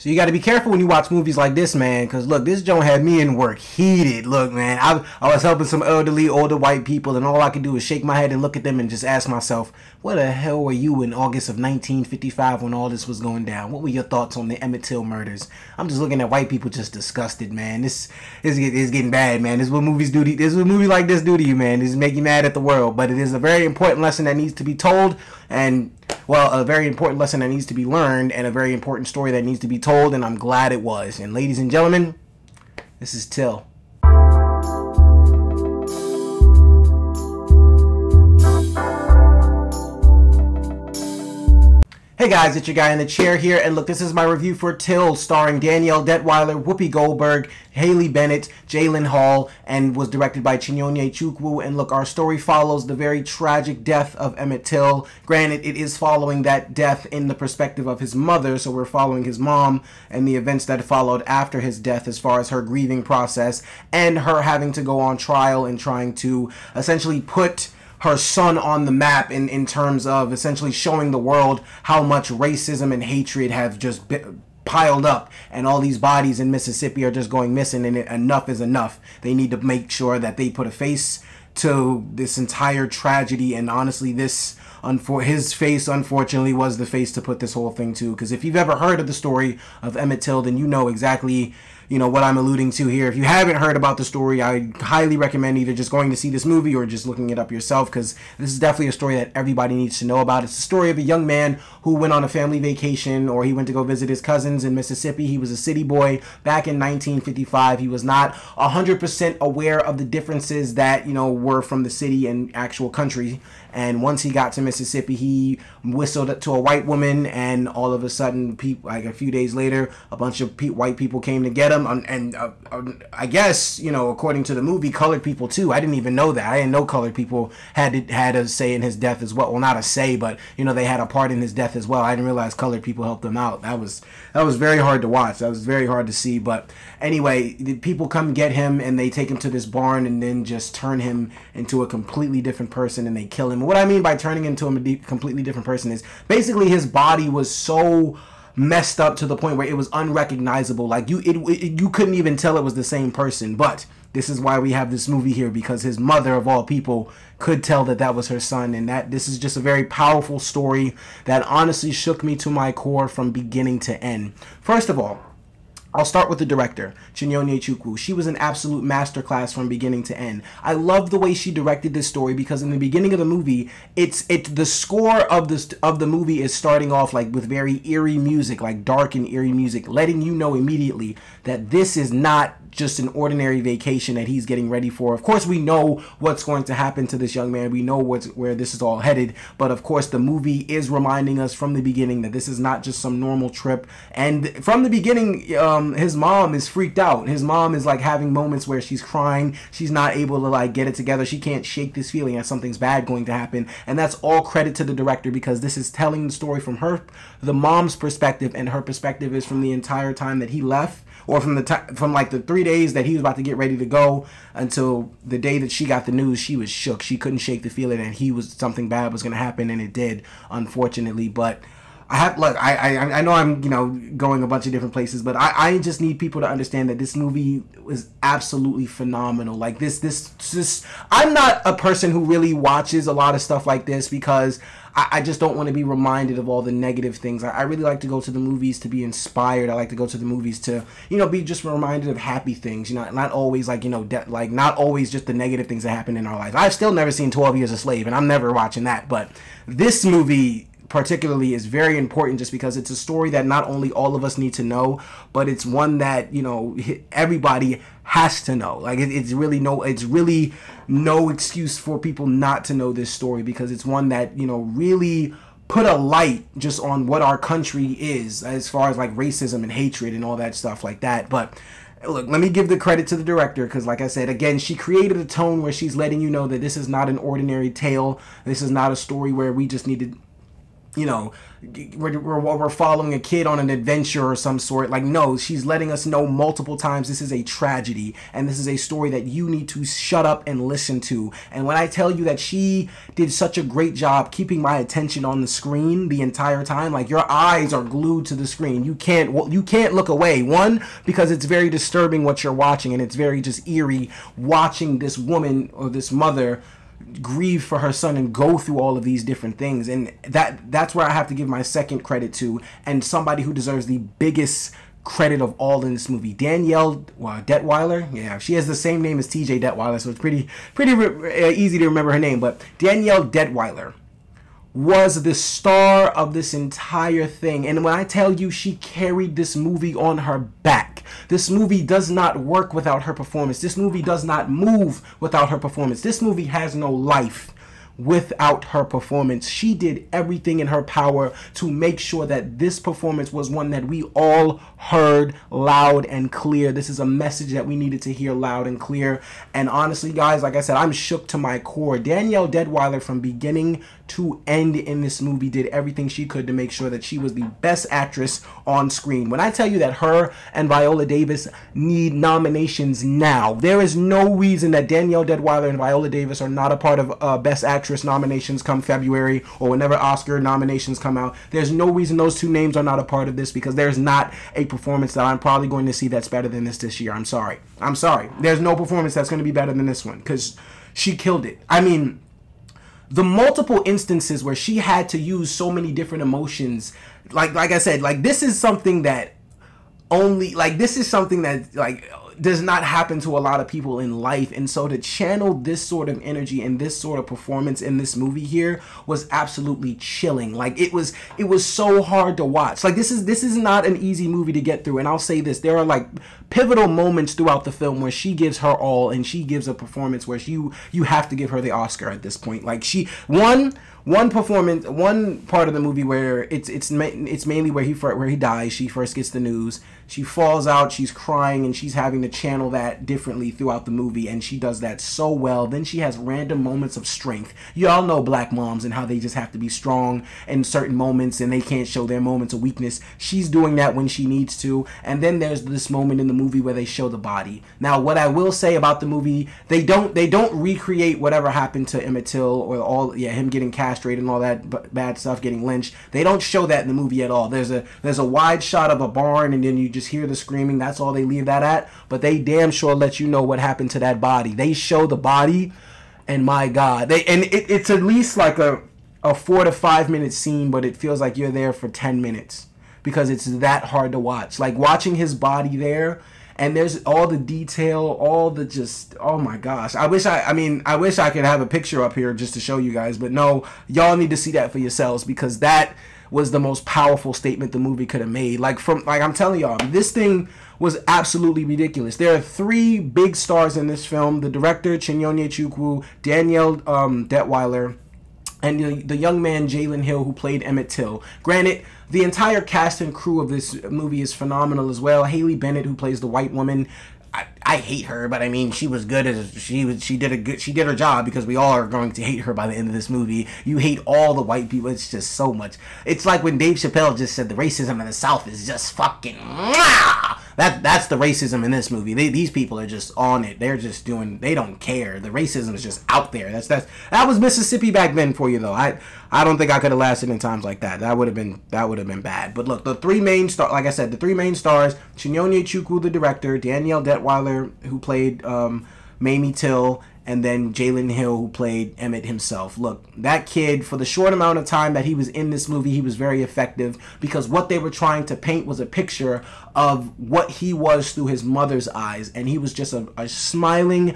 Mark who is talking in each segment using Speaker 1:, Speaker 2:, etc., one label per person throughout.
Speaker 1: So you got to be careful when you watch movies like this, man, because look, this joint had me in work heated. Look, man, I was helping some elderly, older white people, and all I could do was shake my head and look at them and just ask myself, what the hell were you in August of 1955 when all this was going down? What were your thoughts on the Emmett Till murders? I'm just looking at white people just disgusted, man. This is getting bad, man. This is what movies do to you. This is what movies like this do to you, man. This is make you mad at the world, but it is a very important lesson that needs to be told, and well, a very important lesson that needs to be learned, and a very important story that needs to be told, and I'm glad it was. And ladies and gentlemen, this is Till. Hey guys, it's your guy in the chair here, and look, this is my review for Till, starring Danielle Detweiler, Whoopi Goldberg, Haley Bennett, Jalen Hall, and was directed by Chinyonye Chukwu. And look, our story follows the very tragic death of Emmett Till. Granted, it is following that death in the perspective of his mother, so we're following his mom and the events that followed after his death as far as her grieving process and her having to go on trial and trying to essentially put her son on the map in terms of essentially showing the world how much racism and hatred have just piled up, and all these bodies in Mississippi are just going missing, and enough is enough. They need to make sure that they put a face to this entire tragedy, and honestly, his face unfortunately was the face to put this whole thing to, because if you've ever heard of the story of Emmett Till, then you know exactly what I'm alluding to here. If you haven't heard about the story, I highly recommend either just going to see this movie or just looking it up yourself, because this is definitely a story that everybody needs to know about. It's the story of a young man who went on a family vacation, or he went to go visit his cousins in Mississippi. He was a city boy back in 1955. He was not 100% aware of the differences that, were from the city and actual country. And once he got to Mississippi, he whistled to a white woman, and all of a sudden, like a few days later, a bunch of white people came to get him. And I guess, according to the movie, colored people too. I didn't even know that. I didn't know colored people had a say in his death as well. Well, not a say, but they had a part in his death as well. I didn't realize colored people helped him out. That was very hard to watch. That was very hard to see. But anyway, the people come get him, and they take him to this barn, and then just turn him into a completely different person, and they kill him. What I mean by turning into a completely different person is basically his body was so messed up to the point where it was unrecognizable. Like you couldn't even tell it was the same person. But this is why we have this movie here, because his mother of all people could tell that was her son, and that this is just a very powerful story that honestly shook me to my core from beginning to end. First of all, I'll start with the director, Chinyonye Chukwu. She was an absolute masterclass from beginning to end. I love the way she directed this story, because in the beginning of the movie, it's the score of the movie is starting off like with very eerie music, like dark and eerie music, letting you know immediately that this is not just an ordinary vacation that he's getting ready for. Of course, we know what's going to happen to this young man. We know where this is all headed. But of course, the movie is reminding us from the beginning that this is not just some normal trip. And from the beginning, his mom is freaked out. His mom is like having moments where she's crying. She's not able to like get it together. She can't shake this feeling that something's bad going to happen. And that's all credit to the director, because this is telling the story from the mom's perspective, and her perspective is from the entire time that he left, or from like the 3 days that he was about to get ready to go until the day that she got the news. She was shook. She couldn't shake the feeling that something bad was going to happen, and it did, unfortunately. But I know I'm going a bunch of different places, but I just need people to understand that this movie was absolutely phenomenal. Like this I'm not a person who really watches a lot of stuff like this, because I just don't want to be reminded of all the negative things. I really like to go to the movies to be inspired. I like to go to the movies to, be just reminded of happy things. Not always like, not always just the negative things that happen in our life. I've still never seen 12 Years a Slave, and I'm never watching that. But this movie particularly is very important, just because it's a story that not only all of us need to know, but it's one that everybody has to know. Like it's really no excuse for people not to know this story, because it's one that really put a light just on what our country is as far as like racism and hatred and all that stuff like that. But look, let me give the credit to the director, because like I said, again, she created a tone where she's letting you know that this is not an ordinary tale. This is not a story where we just need to you know, we're following a kid on an adventure or some sort. Like, no, she's letting us know multiple times this is a tragedy, and this is a story that you need to shut up and listen to. And when I tell you that she did such a great job keeping my attention on the screen the entire time, like, your eyes are glued to the screen. You can't look away. One, because it's very disturbing what you're watching, and it's very just eerie watching this woman or this mother grieve for her son and go through all of these different things. And that's where I have to give my second credit to, and somebody who deserves the biggest credit of all in this movie, Danielle Detweiler. Yeah, she has the same name as TJ Detweiler, so it's pretty easy to remember her name. But Danielle Detweiler was the star of this entire thing. And when I tell you she carried this movie on her back, this movie does not work without her performance. This movie does not move without her performance. This movie has no life without her performance. She did everything in her power to make sure that this performance was one that we all heard loud and clear. This is a message that we needed to hear loud and clear. And honestly, guys, like I said, I'm shook to my core. Danielle Detweiler, from beginning to end in this movie, did everything she could to make sure that she was the best actress on screen. When I tell you that her and Viola Davis need nominations now, there is no reason that Danielle Detweiler and Viola Davis are not a part of Best Actress nominations come February, or whenever Oscar nominations come out. There's no reason those two names are not a part of this, because there's not a performance that I'm probably going to see that's better than this year. I'm sorry. There's no performance that's going to be better than this one, because she killed it. I mean, the multiple instances where she had to use so many different emotions, like I said, like, this is something that does not happen to a lot of people in life. And so to channel this sort of energy and this sort of performance in this movie here was absolutely chilling. Like, it was so hard to watch. Like, this is not an easy movie to get through. And I'll say this, there are like pivotal moments throughout the film where she gives her all, and she gives a performance where you have to give her the Oscar at this point. Like, one performance, one part of the movie where it's mainly where he dies. She first gets the news. She falls out. She's crying, and she's having to channel that differently throughout the movie, and she does that so well. Then she has random moments of strength. You all know black moms and how they just have to be strong in certain moments, and they can't show their moments of weakness. She's doing that when she needs to. And then there's this moment in the movie where they show the body. Now, what I will say about the movie, they don't recreate whatever happened to Emmett Till, or him getting castrated and all that bad stuff, getting lynched. They don't show that in the movie at all. There's a wide shot of a barn, and then you just hear the screaming. That's all they leave that at. But they damn sure let you know what happened to that body. They show the body, and my God, it's at least like a 4 to 5 minute scene, but it feels like you're there for 10 minutes because it's that hard to watch. Like, watching his body there, and there's all the detail, all the just, oh my gosh. I wish I could have a picture up here just to show you guys, but no, y'all need to see that for yourselves, because that was the most powerful statement the movie could have made. Like, I'm telling y'all, this thing was absolutely ridiculous. There are 3 big stars in this film: the director, Chinyonye Chukwu, Danielle Detweiler, and the young man Jalen Hill, who played Emmett Till. Granted, the entire cast and crew of this movie is phenomenal as well. Haley Bennett, who plays the white woman, I hate her, but I mean, she was good as she did her job, because we all are going to hate her by the end of this movie. You hate all the white people. It's just so much. It's like when Dave Chappelle just said the racism in the South is just fucking that's the racism in this movie. These people are just on it. They're just they don't care. The racism is just out there. That was Mississippi back then for you, though. I don't think I could have lasted in times like that. That would have been bad. But look, the 3 main stars, like I said, the 3 main stars: Chinyonye Chukwu, the director; Danielle Detweiler, who played Mamie Till; and then Jalen Hill, who played Emmett himself. Look, that kid, for the short amount of time that he was in this movie, he was very effective, because what they were trying to paint was a picture of what he was through his mother's eyes, and he was just a smiling,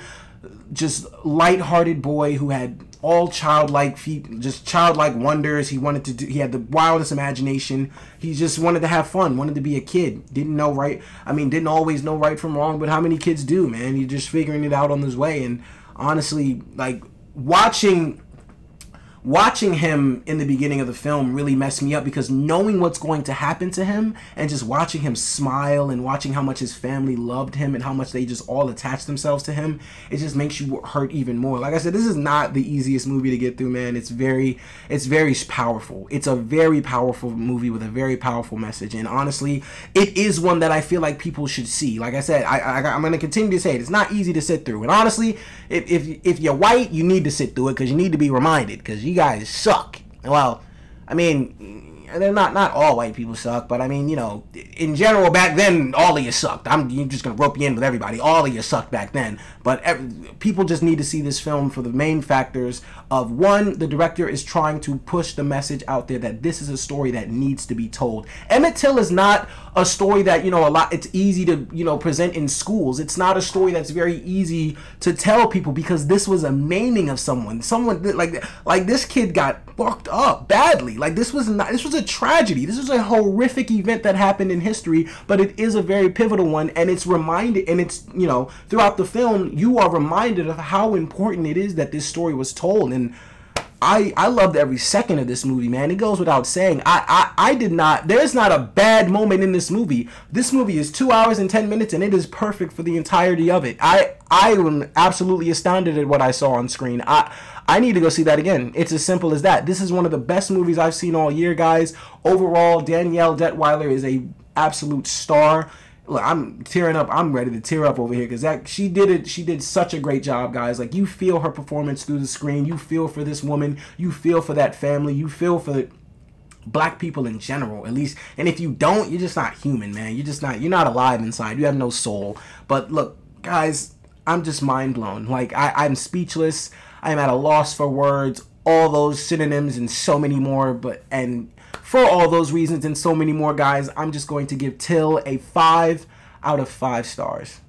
Speaker 1: just lighthearted boy who had all childlike wonders. He had the wildest imagination. He just wanted to have fun, wanted to be a kid. Didn't always know right from wrong, but how many kids do, man? He's just figuring it out on his way. And honestly, like, watching watching him in the beginning of the film really messed me up, because knowing what's going to happen to him and just watching him smile and watching how much his family loved him and how much they just all attached themselves to him, it just makes you hurt even more. Like I said, this is not the easiest movie to get through, man. It's very powerful. It's a very powerful movie with a very powerful message, and honestly, it is one that I feel like people should see. Like I said, I'm going to continue to say it. It's not easy to sit through, and honestly, if you're white, you need to sit through it, because you need to be reminded, because you guys suck. Well, I mean, they're not all white people suck, but I mean, you know, in general, back then, all of you sucked. I'm just gonna rope you in with everybody. All of you sucked back then. But people just need to see this film for the main factors of, one, the director is trying to push the message out there that this is a story that needs to be told. Emmett Till is not a story that, you know, it's easy to, you know, present in schools. It's not a story that's very easy to tell people, because this was a maiming of someone. Like this kid got fucked up badly. Like this was a tragedy. This was a horrific event that happened in history, but it is a very pivotal one, and it's reminded, and it's, you know, throughout the film you are reminded of how important it is that this story was told. And I loved every second of this movie, man. It goes without saying. There's not a bad moment in this movie. This movie is 2 hours and 10 minutes, and it is perfect for the entirety of it. I am absolutely astounded at what I saw on screen. I need to go see that again. It's as simple as that. This is one of the best movies I've seen all year, guys. Overall, Danielle Detweiler is a absolute star. Look, I'm tearing up. I'm ready to tear up over here, because she did such a great job, guys. Like, you feel her performance through the screen. You feel for this woman. You feel for that family. You feel for black people in general, at least. And if you don't, you're just not human, man. You're not alive inside. You have no soul. But look, guys, I'm just mind blown. Like, I'm speechless. I'm at a loss for words. All those synonyms and so many more, and for all those reasons and so many more, guys, I'm just going to give Till a 5 out of 5 stars.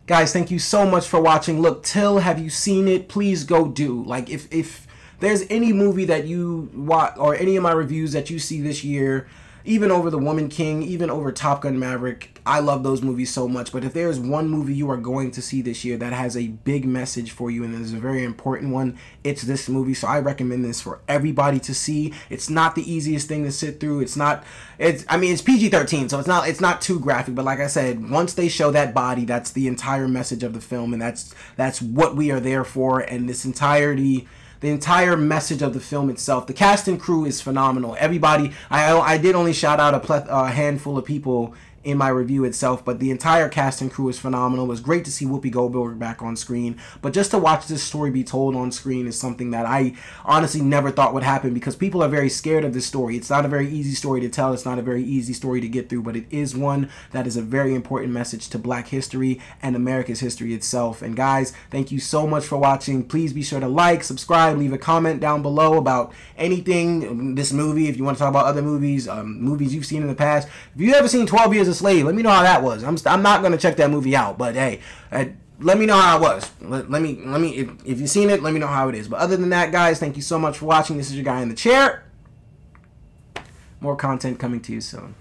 Speaker 1: Guys, thank you so much for watching. Look, Till, have you seen it? Please go do. Like, if there's any movie that you watch, or any of my reviews that you see this year, even over The Woman King, even over Top Gun Maverick, I love those movies so much. But if there's one movie you are going to see this year that has a big message for you, and is a very important one, it's this movie. So I recommend this for everybody to see. It's not the easiest thing to sit through. I mean, it's PG-13, so it's not too graphic. But like I said, once they show that body, that's the entire message of the film, and that's what we are there for. And the entire message of the film itself. The cast and crew is phenomenal. Everybody, I did only shout out a handful of people in my review itself, but the entire cast and crew is phenomenal. It was great to see Whoopi Goldberg back on screen, but just to watch this story be told on screen is something that I honestly never thought would happen, because people are very scared of this story. It's not a very easy story to tell. It's not a very easy story to get through, but it is one that is a very important message to Black history and America's history itself. And guys, thank you so much for watching. Please be sure to like, subscribe, leave a comment down below about anything, this movie, if you want to talk about other movies, movies you've seen in the past. If you've ever seen 12 Years a Slave, let me know how that was. I'm not going to check that movie out, but hey, let me know how it was. Let me if you've seen it, let me know how it is. But other than that, guys, thank you so much for watching. This is your guy in the chair. More content coming to you soon.